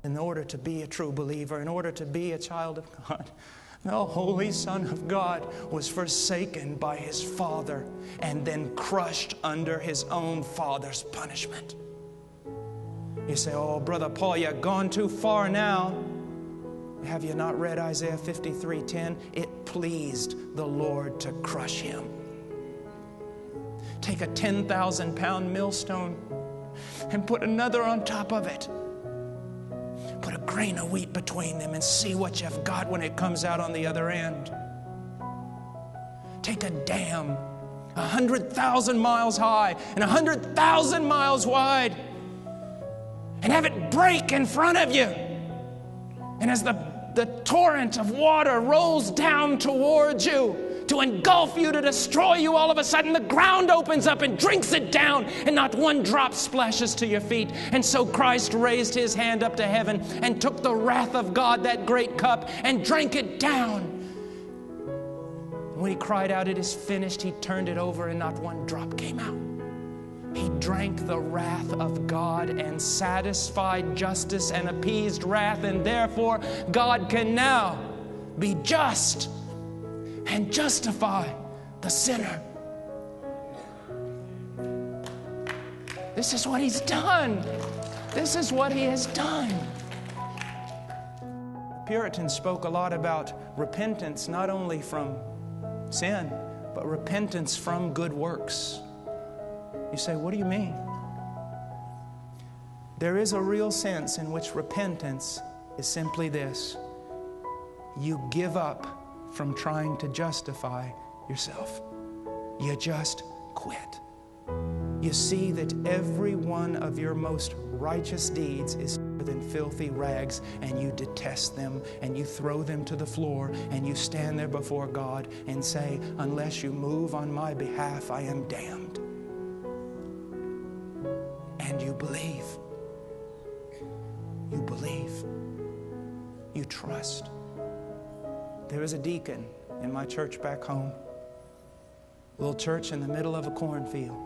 In order to be a true believer, in order to be a child of God, the Holy Son of God was forsaken by His Father and then crushed under His own Father's punishment. You say, oh, Brother Paul, you've gone too far now. Have you not read Isaiah 53:10? It pleased the Lord to crush Him. Take a 10,000-pound millstone and put another on top of it. Put a grain of wheat between them and see what you've got when it comes out on the other end. Take a dam 100,000 miles high and 100,000 miles wide and have it break in front of you. And as the torrent of water rolls down towards you to engulf you, to destroy you, all of a sudden the ground opens up and drinks it down, and not one drop splashes to your feet. And so Christ raised His hand up to heaven and took the wrath of God, that great cup, and drank it down. When He cried out, "It is finished," He turned it over and not one drop came out. He drank the wrath of God and satisfied justice and appeased wrath, and therefore God can now be just and justify the sinner. This is what He's done. This is what He has done. The Puritans spoke a lot about repentance, not only from sin, but repentance from good works. You say, what do you mean? There is a real sense in which repentance is simply this: you give up from trying to justify yourself. You just quit. You see that every one of your most righteous deeds is better than filthy rags, and you detest them, and you throw them to the floor, and you stand there before God and say, unless you move on my behalf, I am damned. And you believe. You believe. You trust. There is a deacon in my church back home, a little church in the middle of a cornfield.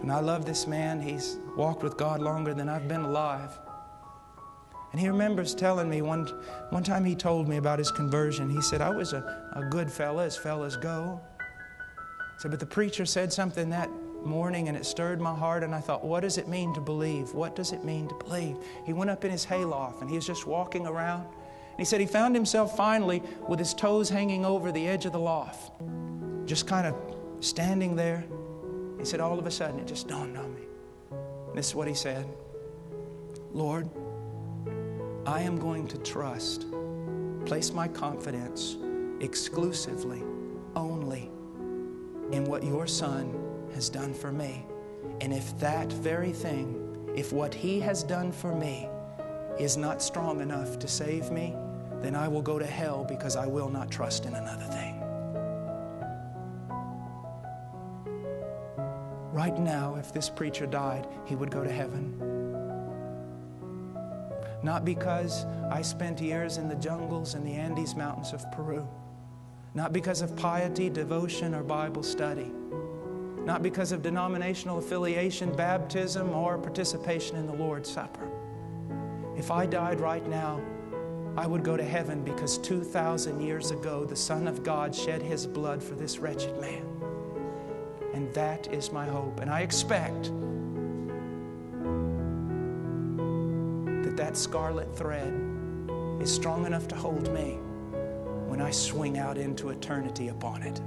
And I love this man. He's walked with God longer than I've been alive. And he remembers telling me one time he told me about his conversion. He said, I was a good fella, as fellas go. He said, but the preacher said something that morning and it stirred my heart, and I thought, what does it mean to believe? What does it mean to believe? He went up in his hayloft and he was just walking around. And he said he found himself finally with his toes hanging over the edge of the loft, just kind of standing there. He said, all of a sudden it just dawned on me. And this is what he said: Lord, I am going to trust, place my confidence exclusively, only in what your Son has done for me. And if that very thing, if what He has done for me is not strong enough to save me, then I will go to hell, because I will not trust in another thing. Right now, if this preacher died, he would go to heaven. Not because I spent years in the jungles and the Andes Mountains of Peru. Not because of piety, devotion, or Bible study. Not because of denominational affiliation, baptism, or participation in the Lord's Supper. If I died right now, I would go to heaven because 2,000 years ago, the Son of God shed His blood for this wretched man. And that is my hope. And I expect that scarlet thread is strong enough to hold me when I swing out into eternity upon it.